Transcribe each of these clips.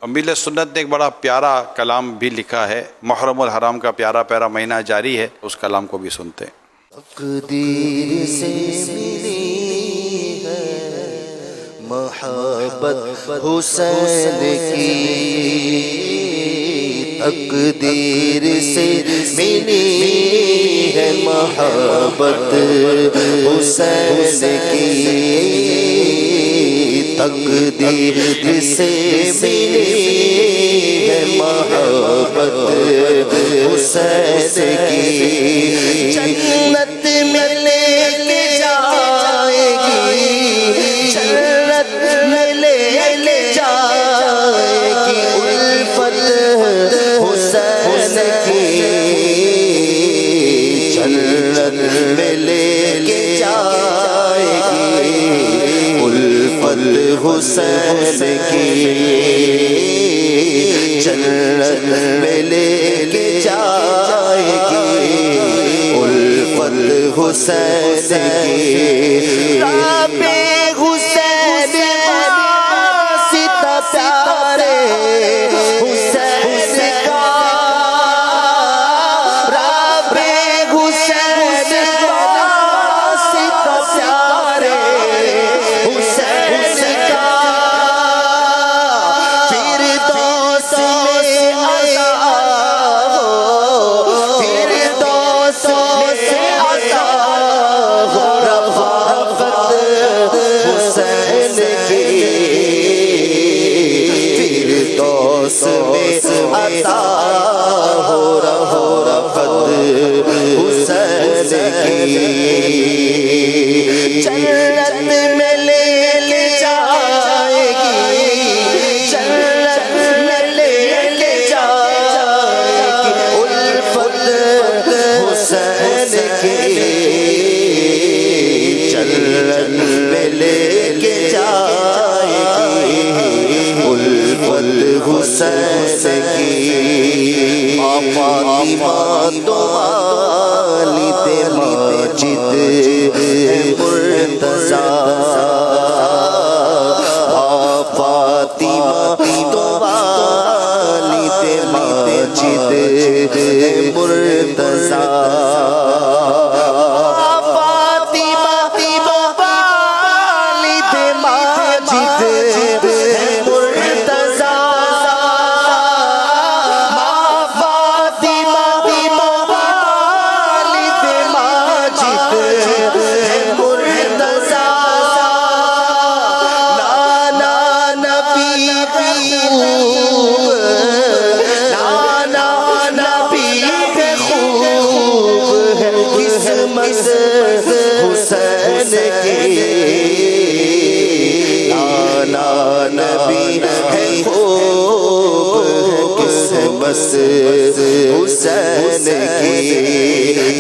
امیر سنت نے ایک بڑا پیارا کلام بھی لکھا ہے، محرم الحرام کا پیارا پیارا مہینہ جاری ہے، اس کلام کو بھی سنتے ہیں۔ تقدیر سے ملی ہے محبت حسین کی، تقدیر سے ملی ہے محبت حسین کی، تقدیر سے ملی ہے محبت حسین کی، جنت میں لے کے جائے گی، جنت میں لے جائے گی الفت حسین کی، جنت میں لے کے جائے گی الفت حسین کی، جنت میں لے کے جائے گی الفت حسین کی، رب حسین واسطہ پیارے حسین کا، رب حسین واسطہ پیارے حسین کا، فردوس میں عطا ہو، فردوس میں عطا ہو رفاقت حسین کی، فردوس میں عطا ہو رفاقت حسین کی، جنت میں لے جائے گی، جنت میں لے جائے گی الفت حسین کی، جنت میں لے کے جائے گی الفت حسین کی، فاطمہ تو والد ماجد مرتضیٰ، فاطمہ تو والد ماجد مرتضیٰ، فاطمہ تو والد ماجد مرتضیٰ، فاطمہ تو والد ماجد مرتضیٰ، نانا نبی خوب، نانا نبی خوب ہے قسمت حسین کی، نانا نبی ہے خوب ہے قسمت حسین کی،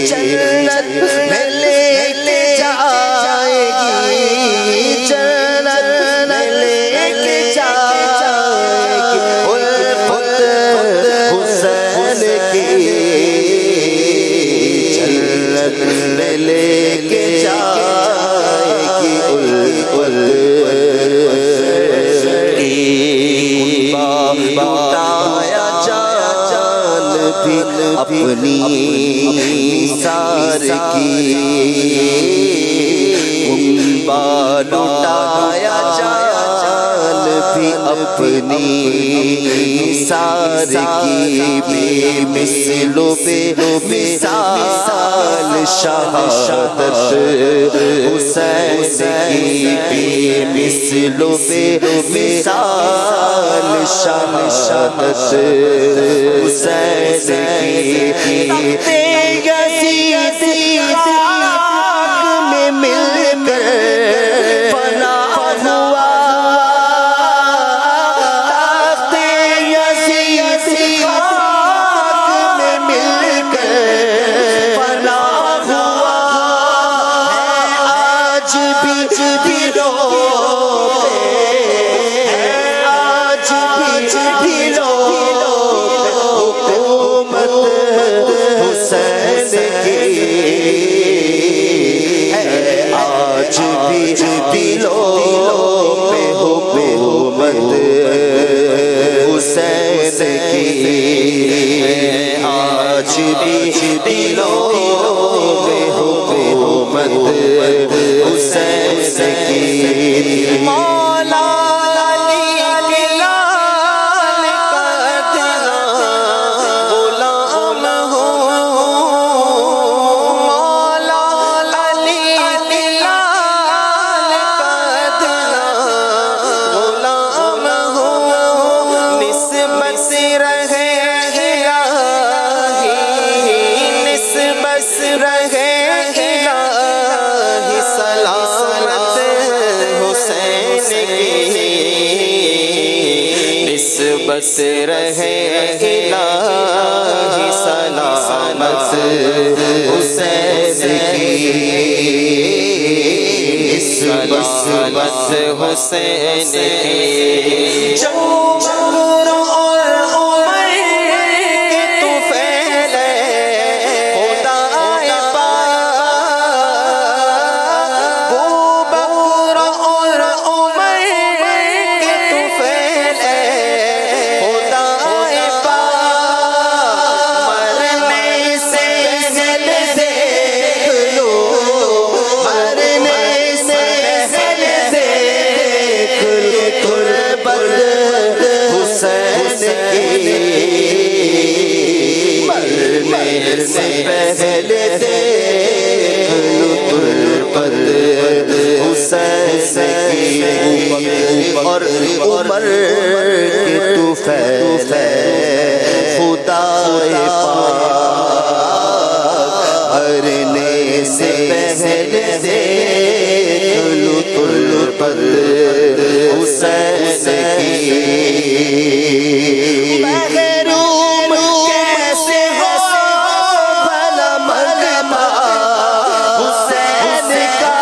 جنت میں لے کے جائے گی، جنت میں لے کے جائے گی الفت حسین کی، جنت میں لے کے جائے گی الفت کی، لوٹایا جان بھی اپنی نثار کی، لوٹایا جان بھی اپنی نثار کی، بے مثل و بے مثال شہادت حسین کی، بے مثل و بے مثال شہادت حسین کی، تخت یزید خاک میں مل کر فنا ہوا، تخت یزید خاک میں مل کر فنا ہوا، آج بھی روتے ہیں، آج بھی روتے حکومت حسین کی آج بھی دلوں میں حکومت حسین کی مولا بس رہے الہی سلامت حسین کی سلامت حسین کی اور عمر کے طفیل خدا پاک مرنے سے پہلے دیکھ لو تربت حسین کی محروم کیسے ہو بھلا مغبا حسین کا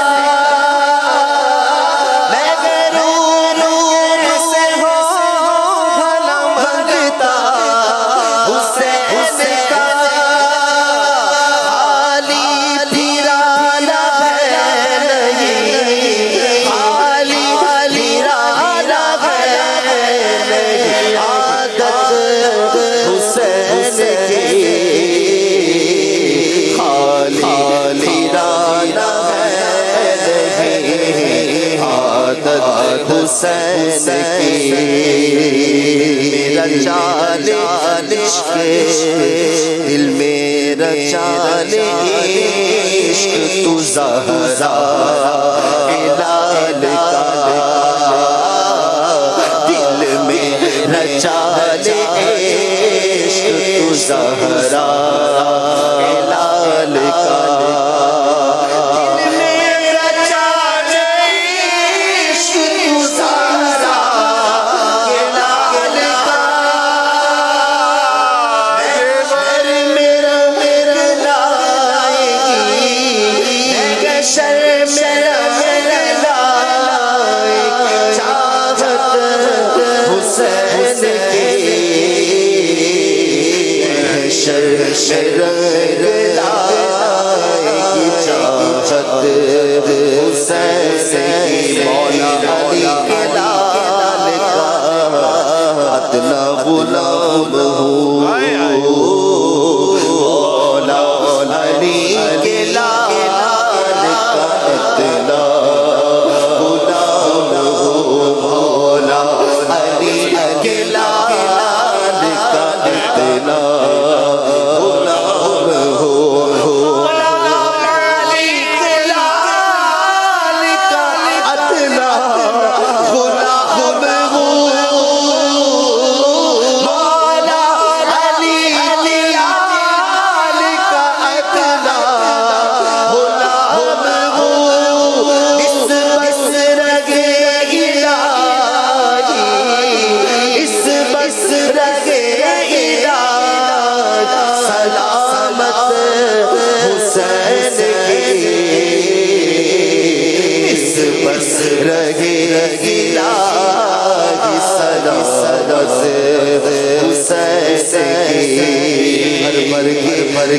حسین کی میرا چال عشق دل میرا چال عشق تو زہرا ہلال کا دل میرا چال عشق تو زہرا ہلال کا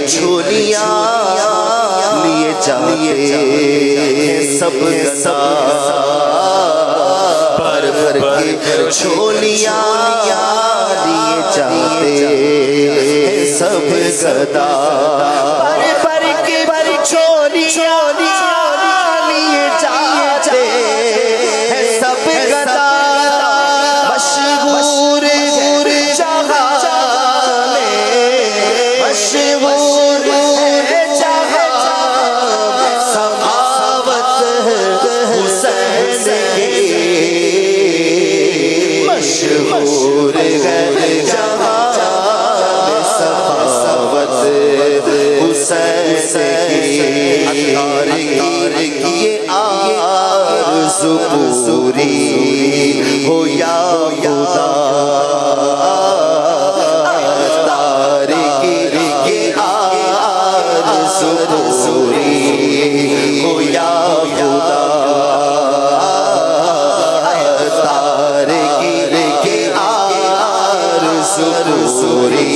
چھولیاں لیے جاتے سب گسا بھر بھر کے چھولیاں لیے جاتے گدا پر کے چولیاں لیے جاتے ہیں سب گدا مشہور جہاں میں مشہور جہاں سخاوت حسین کی مشہور جہاں سخاوت حسین کی یہ آرزو پوری ہو یا خدا یہ آرزو پوری ہو یا خدا کی آرزو پوری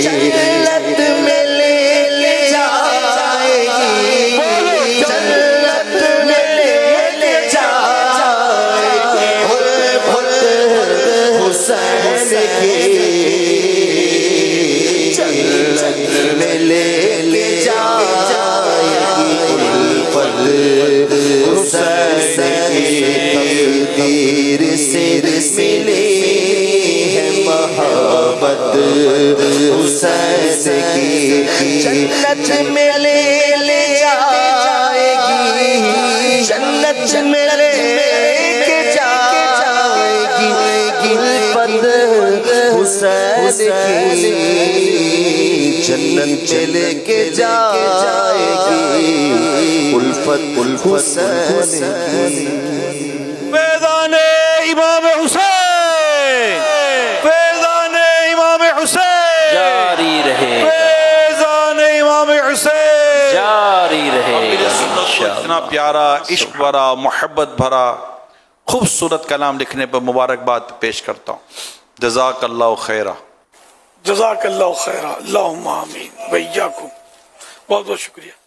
جنت میں لے جائے گی جنت میں لے جائے گی حسین کی جنت میں لے جائے گی حسین کی تقدیر سے ملی محبت حسین کی جنت میں لے جائے گی جنت میں لے کے جائے گی الفت حسین کی جنت میں لے کے جائے گی الفت حسین فیضان امام حسین فیضان امام حسین جاری رہے فیضان امام حسین جاری رہے گا اتنا پیارا عشق بھرا محبت بھرا خوبصورت کلام لکھنے پر مبارکباد پیش کرتا ہوں جزاک اللہ خیرہ جزاک اللہ خیرہ اللہم آمین وإیاکم بہت بہت شکریہ